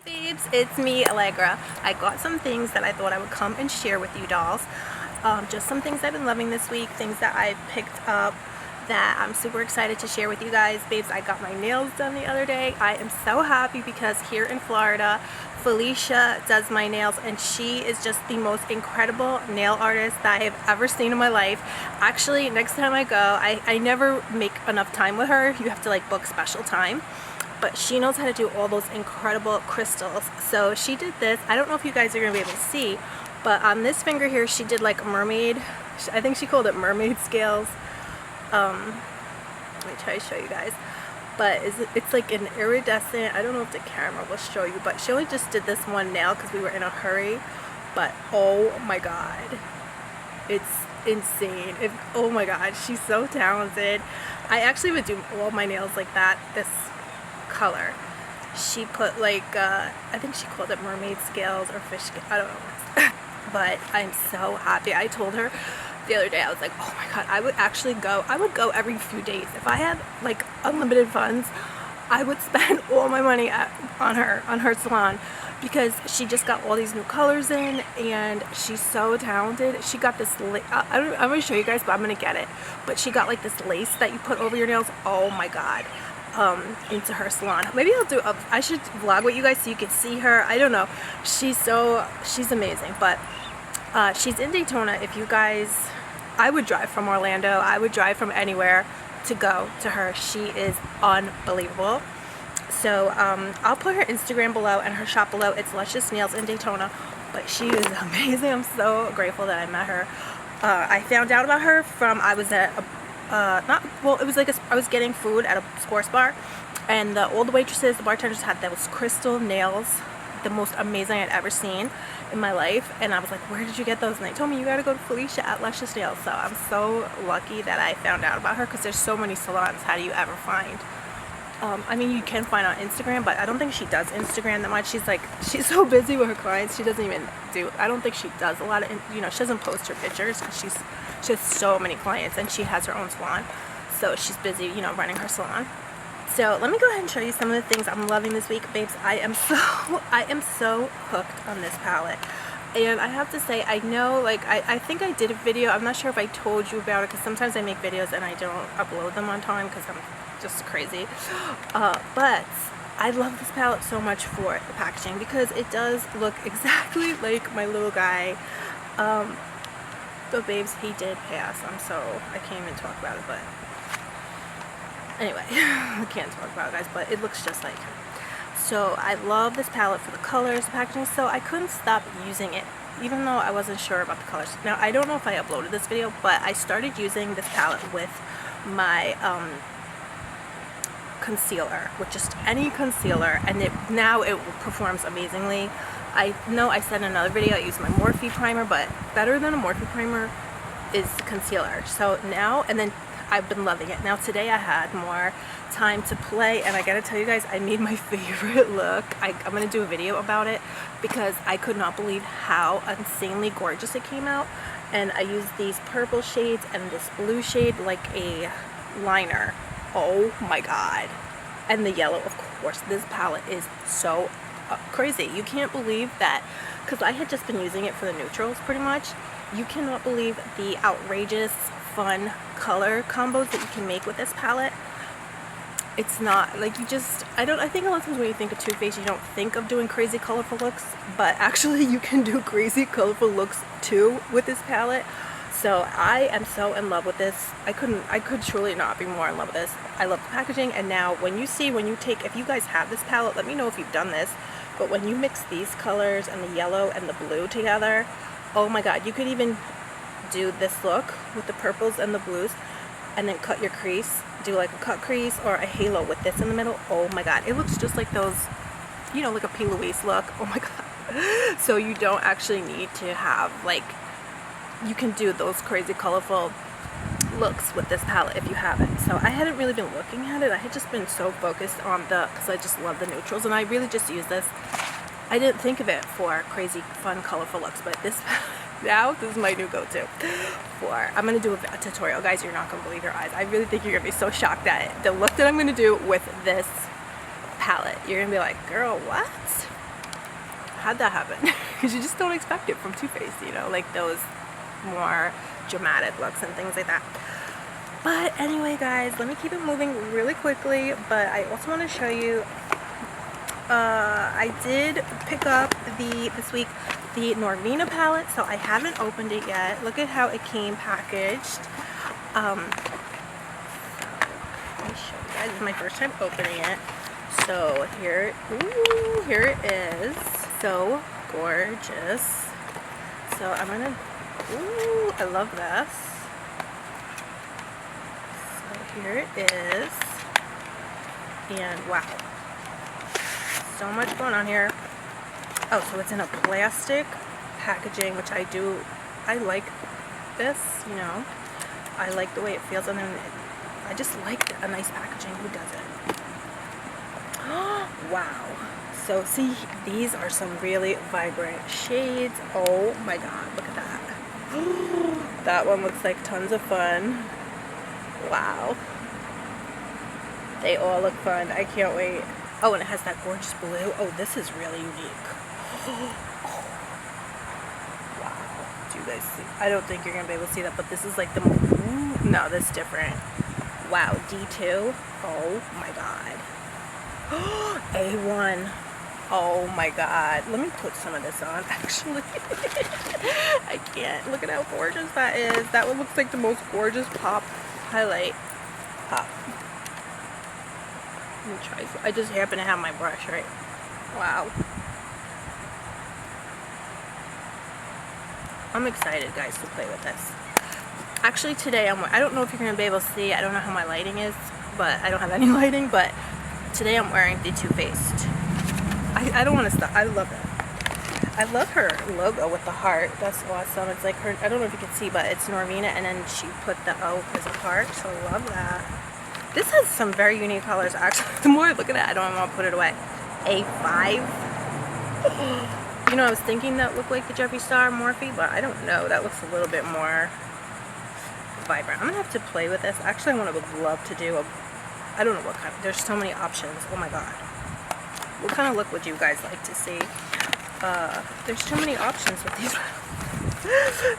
Babes, it's me, Alegra. I got some things that I thought I would come and share with you dolls. Just some things I've been loving this week, things that I picked up that I'm super excited to share with you guys. Babes, I got my nails done the other day. I am so happy because here in Florida, Felicia does my nails and she is just the most incredible nail artist that I have ever seen in my life. Actually, next time I go, I never make enough time with her. You have to like book special time. But she knows how to do all those incredible crystals. So she did this. I don't know if you guys are going to be able to see, but on this finger here she did like a mermaid. I think she called it mermaid scales. Let me try to show you guys. But it's like an iridescent, I don't know if the camera will show you, but she only just did this one nail because we were in a hurry. But oh my god, it's insane. Oh my god, she's so talented. I actually would do all my nails like that, this color. She put like I think she called it mermaid scales or fish scales, I don't know. But I'm so happy. I told her the other day, I was like, oh my god, I would go every few days. If I had like unlimited funds, I would spend all my money on her salon, because she just got all these new colors in and she's so talented. She got this I'm going to show you guys, but I'm going to get it. But she got like this lace that you put over your nails. Oh my god. Into her salon. Maybe I should vlog with you guys so you can see her. I don't know. She's amazing. But she's in Daytona. If you guys, I would drive from Orlando. I would drive from anywhere to go to her. She is unbelievable. So I'll put her Instagram below and her shop below. It's Luscious Nails in Daytona. But she is amazing. I'm so grateful that I met her. I found out about her from, I was at it was like I was getting food at a sports bar, and all the waitresses, the bartenders had those crystal nails, the most amazing I'd ever seen in my life. And I was like, where did you get those? And they told me, you gotta go to Felicia at Luscious Nails. So I'm so lucky that I found out about her, because there's so many salons. How do you ever find? I mean, you can find on Instagram, but I don't think she does Instagram that much. She's so busy with her clients, she doesn't even I don't think she does a lot of, she doesn't post her pictures because she has so many clients and she has her own salon. So she's busy, running her salon. So let me go ahead and show you some of the things I'm loving this week, babes. I am so hooked on this palette. And I have to say, I know, like, I think I did a video. I'm not sure if I told you about it, because sometimes I make videos and I don't upload them on time because I'm just crazy. But I love this palette so much for the packaging, because it does look exactly like my little guy. But babes, he did pass. I can't even talk about it, but anyway, I can't talk about it, guys, but it looks just like him. So I love this palette for the colors, the packaging, so I couldn't stop using it, even though I wasn't sure about the colors. Now, I don't know if I uploaded this video, but I started using this palette with my concealer, with just any concealer, and now it performs amazingly. I know I said in another video I use my Morphe primer, but better than a Morphe primer is concealer. So now, and then I've been loving it. Now today I had more time to play, and I gotta tell you guys, I made my favorite look. I'm gonna do a video about it, because I could not believe how insanely gorgeous it came out. And I used these purple shades and this blue shade like a liner. Oh my god. And the yellow, of course. This palette is so crazy. You can't believe that, because I had just been using it for the neutrals pretty much. You cannot believe the outrageous fun color combos that you can make with this palette. It's not like I think a lot of times when you think of Too Faced, you don't think of doing crazy colorful looks, but actually you can do crazy colorful looks too with this palette. So I am so in love with this. I could truly not be more in love with this. I love the packaging. And now if you guys have this palette, let me know if you've done this, but when you mix these colors and the yellow and the blue together, oh my god, you could even do this look with the purples and the blues, and then cut your crease, do like a cut crease or a halo with this in the middle. Oh my god, it looks just like those, like a P. Louise look. Oh my god. So you don't actually need to have, like, you can do those crazy colorful looks with this palette if you have it. So I hadn't really been looking at it. I had just been so focused on because I just love the neutrals, and I really just use this. I didn't think of it for crazy fun colorful looks, but this is my new go-to. I'm going to do a tutorial, guys. You're not going to believe your eyes. I really think you're going to be so shocked at the look that I'm going to do with this palette. You're going to be like, girl, what? how'd that happen? Because you just don't expect it from Too Faced, you know, like those more dramatic looks and things like that. But anyway, guys, let me keep it moving really quickly. But I also want to show you, I did pick up this week the Norvina palette, so I haven't opened it yet. Look at how it came packaged. So let me show you guys. This is my first time opening it. So here, ooh, here it is. So gorgeous. So I'm gonna, ooh, I love this. Here it is, and wow, so much going on here. Oh, so it's in a plastic packaging, which I like this, you know, I like the way it feels, and then I just like a nice packaging. Who doesn't? Wow. So see, these are some really vibrant shades. Oh my god, look at that. That one looks like tons of fun. Wow. They all look fun. I can't wait. Oh, and it has that gorgeous blue. Oh, this is really unique. Oh. Wow. Do you guys see? I don't think you're going to be able to see that, but this is like the... Ooh, no, this is different. Wow, D2. Oh my god. A1. Oh my god. Let me put some of this on, actually. I can't. Look at how gorgeous that is. That one looks like the most gorgeous pop highlight. Pop. Let me try. I just happen to have my brush, right? Wow. I'm excited, guys, to play with this. Actually, today, I don't know if you're going to be able to see. I don't know how my lighting is, but I don't have any lighting, but today I'm wearing the Too Faced. I don't want to stop. I love it. I love her logo with the heart. That's awesome. It's like her, I don't know if you can see, but it's Norvina, and then she put the O as a heart, so I love that. This has some very unique colors, actually. The more I look at it, I don't want to put it away. A5. You know, I was thinking that looked like the Jeffree Star Morphe, but I don't know. That looks a little bit more vibrant. I'm going to have to play with this. Actually, I would love to do a, I don't know what kind. There's so many options. Oh my god. What kind of look would you guys like to see? There's too many options with these.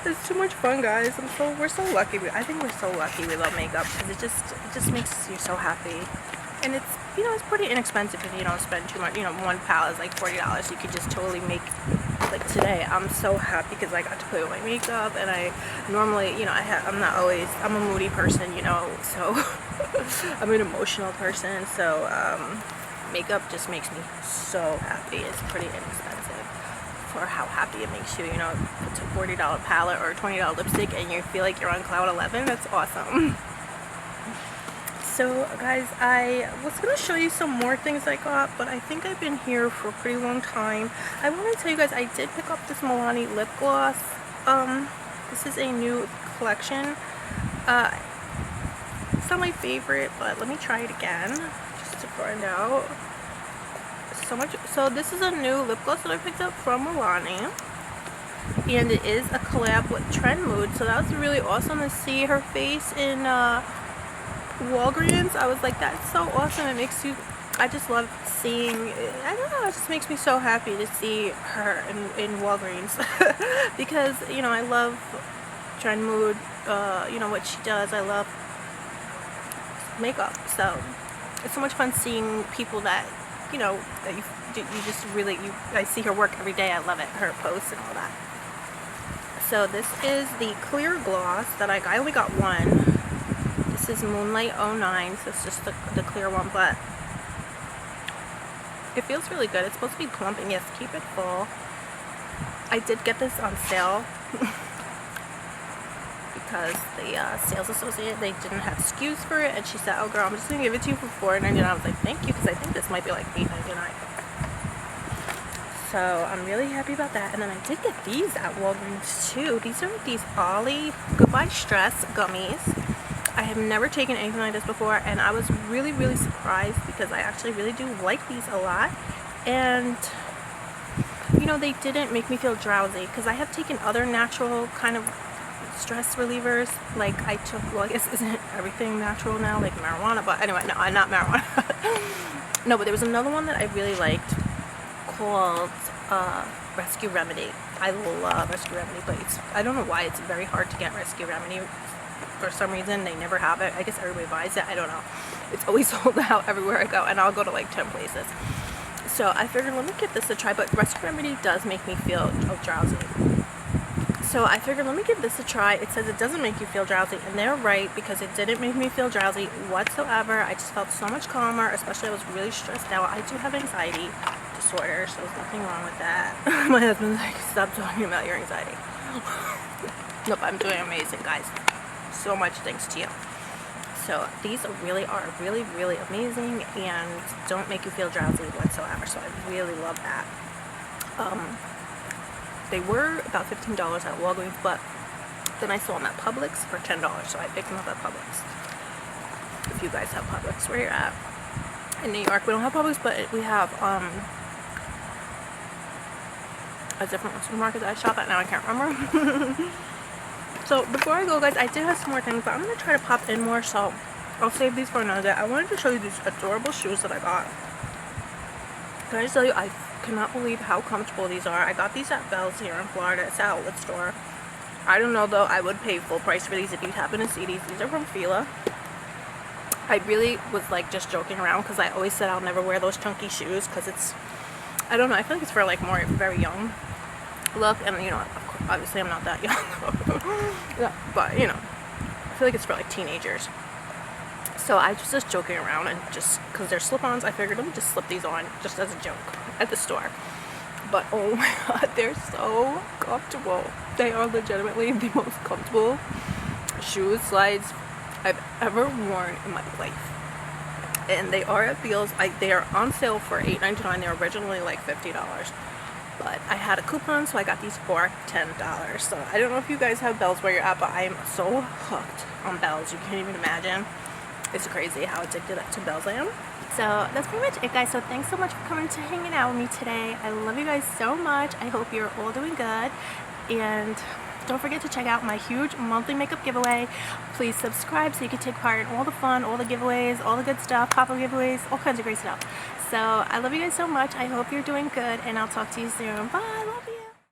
It's too much fun, guys. We're so lucky. I think we're so lucky we love makeup, because it just makes you so happy. And it's, you know, it's pretty inexpensive if you don't spend too much. You know, one palette is like $40. You could just totally make, like today, I'm so happy because I got to play with my makeup, and I normally, you know, I'm a moody person, you know, so I'm an emotional person, so makeup just makes me so happy. It's pretty inexpensive for how happy it makes you, you know. It's a $40 palette or a $20 lipstick and you feel like you're on cloud 11. That's awesome. So guys, I was going to show you some more things I got, but I think I've been here for a pretty long time. I want to tell you guys, I did pick up this Milani lip gloss. This is a new collection. It's not my favorite, but let me try it again just to find out. So this is a new lip gloss that I picked up from Milani, and it is a collab with Trendmood. So that was really awesome to see her face in Walgreens. I was like, that's so awesome. It makes you, I just love seeing, I don't know, it just makes me so happy to see her in Walgreens. Because, you know, I love Trendmood, you know, what she does. I love makeup, so it's so much fun seeing people that, you know, that you just really, I see her work every day. I love it, her posts and all that. So this is the clear gloss that I only got one. This is Moonlight 09, so it's just the clear one, but it feels really good. It's supposed to be plumping. Yes, keep it full. I did get this on sale because the sales associate, they didn't have SKUs for it, and she said, oh girl, I'm just gonna give it to you for $4.99. I was like, thank you, because I think this might be like $8.99. So I'm really happy about that. And then I did get these at Walgreens too. These are these Olly Goodbye Stress Gummies. I have never taken anything like this before, and I was really, really surprised because I actually really do like these a lot. And you know, they didn't make me feel drowsy, because I have taken other natural kind of stress relievers. Like I took, well, I guess isn't everything natural now, like marijuana, but anyway, no, not marijuana. No, but there was another one that I really liked called Rescue Remedy. I love Rescue Remedy, but I don't know why it's very hard to get Rescue Remedy. For some reason, they never have it. I guess everybody buys it. I don't know. It's always sold out everywhere I go, and I'll go to like 10 places. So I figured, let me give this a try, but Rescue Remedy does make me feel drowsy. So I figured, let me give this a try. It says it doesn't make you feel drowsy, and they're right, because it didn't make me feel drowsy whatsoever. I just felt so much calmer, especially I was really stressed out. I do have anxiety disorder, so there's nothing wrong with that. My husband's like, stop talking about your anxiety. Nope, I'm doing amazing, guys. So much thanks to you. So these really are really amazing and don't make you feel drowsy whatsoever, so I really love that. They were about $15 at Walgreens, but then I saw them at Publix for $10, so I picked them up at Publix. If you guys have Publix where you're at. In New York, we don't have Publix, but we have a different supermarket that I shop at now. I can't remember. So before I go, guys, I did have some more things, but I'm going to try to pop in more, so I'll save these for another day. I wanted to show you these adorable shoes that I got. Can I just tell you, I cannot believe how comfortable these are. I got these at Belle's here in Florida. It's an outlet store. I don't know, though. I would pay full price for these if you happen to see these. These are from Fila. I really was like just joking around because I always said I'll never wear those chunky shoes because it's, I don't know, I feel like it's for like more very young look, and you know, of course, obviously I'm not that young. But you know, I feel like it's for like teenagers. So I was just joking around, and just because they're slip-ons, I figured let me just slip these on just as a joke at the store. But oh my god, they're so comfortable. They are legitimately the most comfortable shoe slides I've ever worn in my life. And they are at Beauties. They are on sale for $8.99. They're originally like $50. But I had a coupon, so I got these for $10. So I don't know if you guys have Belle's where you're at, but I am so hooked on Belle's. You can't even imagine. It's crazy how addicted to Belle's I am. So that's pretty much it, guys. So thanks so much for coming to hanging out with me today. I love you guys so much. I hope you're all doing good. And don't forget to check out my huge monthly makeup giveaway. Please subscribe so you can take part in all the fun, all the giveaways, all the good stuff, pop-up giveaways, all kinds of great stuff. So I love you guys so much. I hope you're doing good, and I'll talk to you soon. Bye. Love you.